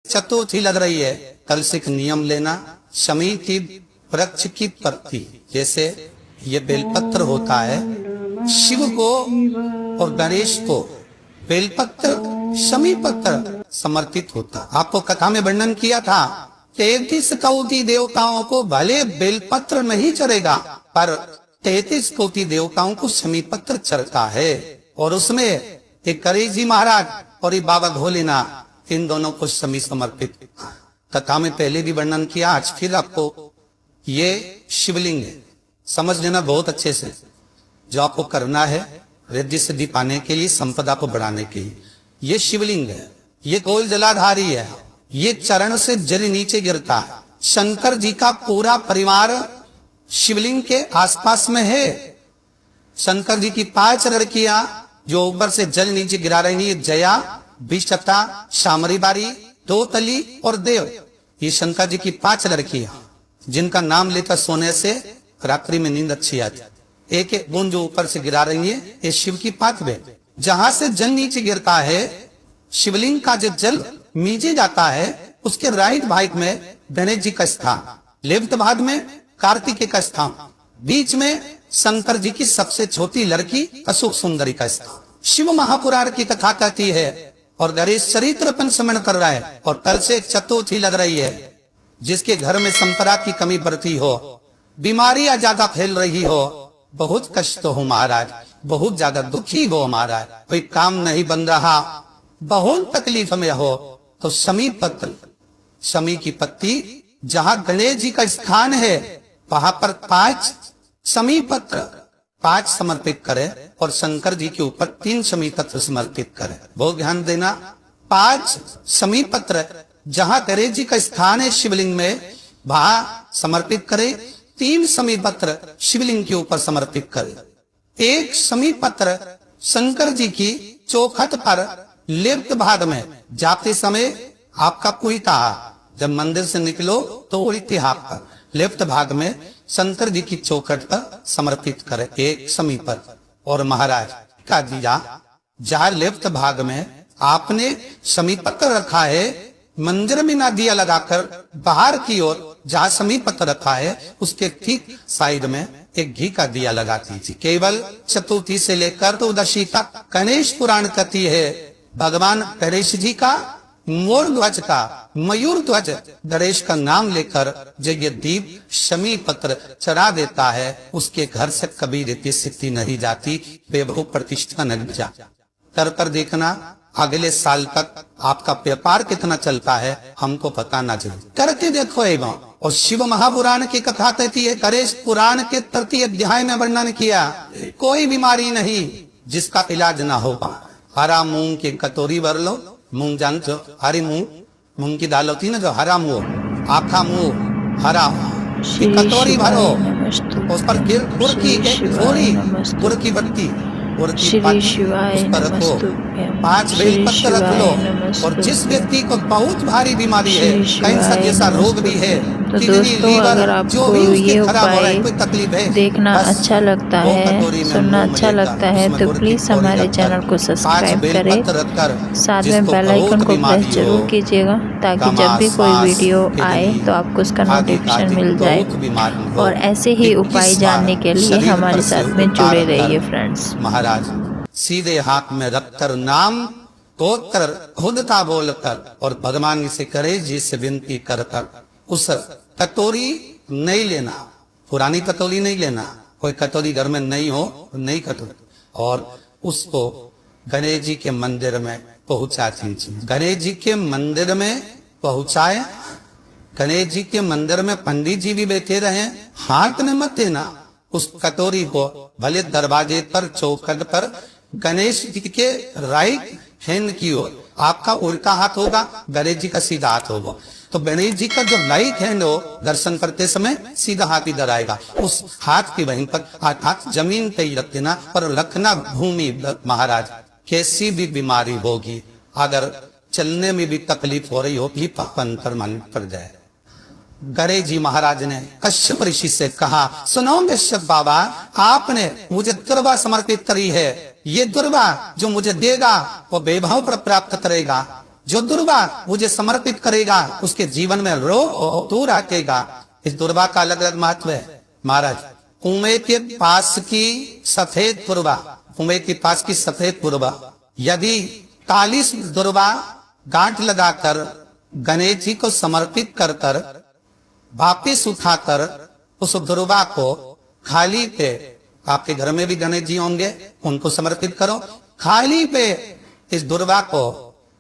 चतुर्थी लग रही है, कल से एक नियम लेना, शमी की वृक्ष की पत्ती, जैसे ये बेलपत्र होता है, शिव को और गणेश को बेलपत्र शमी पत्र समर्पित होता। आपको कथा में वर्णन किया था, 33 कोटि देवताओं को भले बेलपत्र नहीं चढ़ेगा, पर 33 कोटि देवताओं को शमी पत्र चढ़ता है। और उसमें एक गणेश जी महाराज और ये बाबा भोलेनाथ, इन दोनों को शमी समर्पित। कथा में पहले भी वर्णन किया, आज फिर आपको ये शिवलिंग है, समझ लेना बहुत अच्छे से। जो आपको करना है रिद्धि सिद्धि पाने के लिए, संपदा को बढ़ाने के लिए, ये शिवलिंग है, ये गोल जलाधारी है, ये चरण से जल नीचे गिरता है। शंकर जी का पूरा परिवार शिवलिंग के आसपास में है। शंकर जी की 5 लड़कियां जो ऊपर से जल नीचे गिरा रही है, जया, विशता, शामरी बारी, दोतली और देव, ये शंकर जी की 5 लड़कियां, जिनका नाम लेकर सोने से रात्रि में नींद अच्छी आती। एक एक बूंद जो ऊपर से गिरा रही है, ये शिव की 5 बहन। जहां से जल नीचे गिरता है, शिवलिंग का जो जल नीचे जाता है, उसके राइट भाग में गणेश जी का स्थान, लेफ्ट भाग में कार्तिकेय का स्थान, बीच में शंकर जी की सबसे छोटी लड़की अशोक सुंदरी का स्थान। शिव महापुराण की कथा कहती है और गणेश चरित्र पर स्मरण कर रहा है। और कल से चतुर्थी लग रही है, जिसके घर में संपदा की कमी बढ़ती हो, बीमारियां ज्यादा फैल रही हो, बहुत कष्ट हो महाराज, बहुत ज्यादा दुखी हो महाराज, कोई काम नहीं बन रहा, बहुत तकलीफ में हो, तो शमी पत्र, शमी की पत्ती, जहां गणेश जी का स्थान है, वहां पर 5 शमी पत्र 5 समर्पित करे और शंकर जी के ऊपर 3 शमी पत्र समर्पित करे। बहुत ध्यान देना, 5 शमी पत्र जहां गणेश जी का स्थान है शिवलिंग में, वहां समर्पित करे। 3 शमी पत्र शिवलिंग के ऊपर समर्पित करे। 1 शमी पत्र शंकर जी की चौखट पर लेफ्ट भाग में जाते समय आपका उल्टा, जब मंदिर से निकलो तो उल्टे हाथ पर लेफ्ट भाग में शंकर जी की चौखट पर समर्पित करे 1 शमी पत्र। और महाराज का दिया, जहां लेफ्ट भाग में आपने शमी पत्र रखा है, मंदिर में ना दिया लगाकर बाहर की ओर जहां शमी पत्र रखा है, उसके ठीक साइड में एक घी का दिया लगा दीजिए। केवल चतुर्थी से लेकर तो दशी तक गणेश पुराण कहती है, भगवान गणेश जी का मोर ध्वज का, मयूर ध्वज गणेश का नाम लेकर जो ये दीप शमी पत्र चढ़ा देता है, उसके घर से कभी रीति सिद्धि नहीं जाती, वैभव प्रतिष्ठा नहीं जाती। कर कर देखना, अगले साल तक आपका व्यापार कितना चलता है हमको पता ना चले, करके देखो एवं। और शिव महापुराण की कथा कहती है, गणेश पुराण के 3 अध्याय में वर्णन किया, कोई बीमारी नहीं जिसका इलाज ना होगा। हरा मूंग की कटोरी भर लो, मूंग जानते हो, हरी मूंग की दाल होती है ना, जो हरा मूंग, आखा मूंग हरा की कटोरी भरो, उस पर गुड़ की थोड़ी गुड़ की बत्ती, गुड़ की उस पर रखो, 5 बेलपत्र रख लो। और जिस व्यक्ति को बहुत भारी बीमारी है, कैंसर जैसा रोग भी है, तो दोस्तों अगर आपको ये उपाय देखना अच्छा लगता है, सुनना अच्छा लगता है, तो प्लीज़ हमारे चैनल को सब्सक्राइब करें, साथ में बेल आइकन को प्रेस जरूर कीजिएगा, ताकि जब भी कोई वीडियो आए तो आपको उसका नोटिफिकेशन मिल जाए। और ऐसे ही उपाय जानने के लिए हमारे साथ में जुड़े रहिए फ्रेंड्स। महाराज सीधे हाथ में रखकर नाम तोड़कर खुदता बोलकर और भगवान से करे जी से विनती कर कर उस कटोरी नहीं लेना, पुरानी कटोरी नहीं लेना, कोई कटोरी घर में नहीं हो, नई कटोरी, और उसको गणेश जी के मंदिर में पहुंचा दीजिए। गणेश जी के मंदिर में पहुंचाए, गणेश जी के मंदिर में पंडित जी भी बैठे रहे, हाथ में मत देना उस कटोरी को, भले दरवाजे पर चौखट पर गणेश जी के राइट हैंड की ओर, आपका उल्टा हाथ होगा, गणेश जी का सीधा हाथ होगा, तो गणेश जी का जो राइट हैंड हो, दर्शन करते समय सीधा हाथ इधर आएगा, उस हाथ की वहीं पर हाथ जमीन पे ही रख देना, पर रखना भूमि। महाराज कैसी भी बीमारी होगी, अगर चलने में भी तकलीफ हो रही हो, भी पंतर मन पड़ जाए। गणेश जी महाराज ने कश्यप ऋषि से कहा, सुनो कश्यप बाबा, आपने मुझे दुर्वा समर्पित करी है, ये दुर्वा जो मुझे देगा वो वैभव पर प्राप्त करेगा, जो दुर्वा मुझे समर्पित करेगा उसके जीवन में रोग दूर हटेगा। इस दुर्वा का अलग अलग महत्व है महाराज। कुएं के पास की सफेद दुर्वा, कुएं के पास की सफेद दुर्वा यदि 40 दुर्वा गांठ लगाकर गणेश जी को समर्पित कर कर वापिस उठाकर उस दुर्वा को खाली पे, आपके घर में भी गणेश जी होंगे, उनको समर्पित करो। खाली पे इस दुर्वा को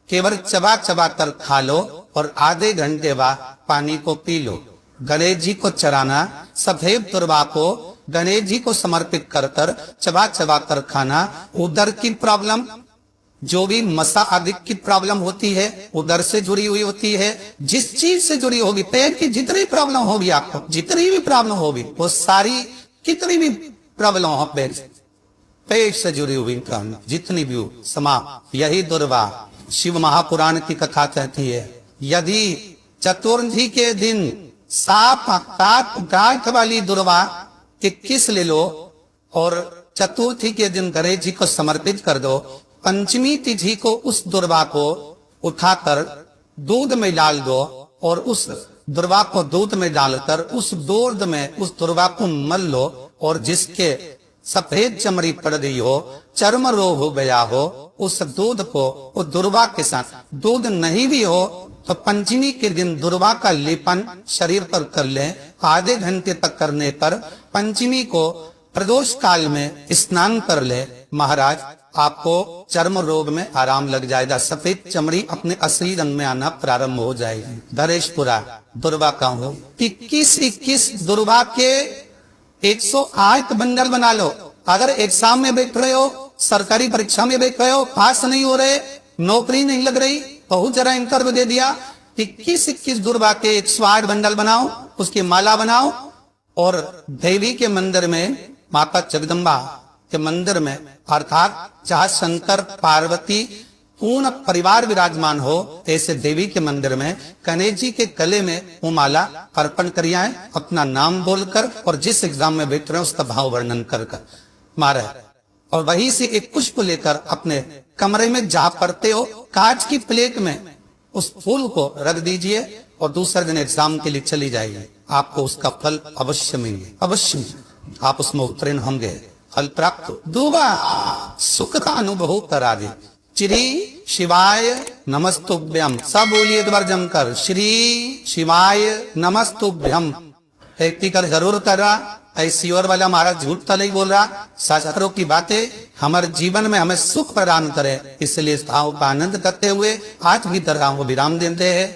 केवल चबा चबा कर खा लो और आधे घंटे बाद पानी को पी लो। गणेश जी को चराना, सफेद दुर्वा को गणेश जी को समर्पित कर कर चबा चबा कर खाना। उदर की प्रॉब्लम, जो भी मसा आदि की प्रॉब्लम होती है उदर से जुड़ी हुई होती है, जिस चीज से जुड़ी होगी, पेट की जितनी प्रॉब्लम होगी आपको, जितनी भी प्रॉब्लम होगी वो सारी, कितनी भी प्रॉब्लम हो पेट से जुड़ी हुई प्रॉब्लम जितनी भी हो, समाप्त। यही दुर्वा शिव महापुराण की कथा कहती है। यदि चतुर्थी के दिन साफ गांठ वाली दुर्वा के किस ले लो और चतुर्थी के दिन गणेश जी को समर्पित कर दो। पंचमी तिथि को उस दुर्वा को उठाकर दूध में डाल दो और उस दुर्वा को दूध में डालकर उस दूध में उस दुर्वा को मल लो, और जिसके सफेद चमड़ी पड़ गई हो, चर्म रोग हो गया हो, उस दूध को उस दुर्वा के साथ, दूध नहीं भी हो तो पंचमी के दिन दुर्वा का लेपन शरीर पर कर ले। आधे घंटे तक करने पर पंचमी को प्रदोष काल में स्नान कर ले। महाराज आपको चर्म रोग में आराम लग जाएगा, सफेद चमड़ी अपने असली रंग में आना प्रारंभ हो जाएगी। धरेशपुरा दुर्वा का हो 21 दुर्वा के 108 बंडल बना लो। अगर एग्जाम में बैठ रहे हो, सरकारी परीक्षा में बैठ रहे हो, पास नहीं हो रहे, नौकरी नहीं लग रही, बहुत जरा इंटरव्यू दे दिया, 21 दुर्वा के 108 बंडल बनाओ, उसकी माला बनाओ और देवी के मंदिर में, माता जगदम्बा के मंदिर में, अर्थात जहाँ शंकर पार्वती पूर्ण परिवार विराजमान हो, ऐसे देवी के मंदिर में गणेश जी के गले में वो माला अर्पण करिए, अपना नाम बोलकर और जिस एग्जाम में बैठ रहे हैं उसका भाव वर्णन कर कर मारे, और वहीं से एक पुष्प लेकर अपने कमरे में जहाँ पढ़ते हो कांच की प्लेट में उस फूल को रख दीजिए और दूसरे दिन एग्जाम के लिए चली जाइए। आपको उसका फल अवश्य मिलेगा, अवश्य आप उसमें उत्तीर्ण होंगे, फल प्राप्त। दुर्वा सुख का अनुभव करा दे। श्री शिवाय नमस्तुभ्यम, सब बोलिए एक बार जमकर, श्री शिवाय नमस्तुभ्यम। एक टीकर जरूर कर रहा, ऐसी और वाला महाराज झूठ तो नहीं बोल रहा, शास्त्रों की बातें हमारे जीवन में हमें सुख प्रदान करे, इसलिए इस भाव का आनंद करते हुए आज की तरह वो विराम देते हैं।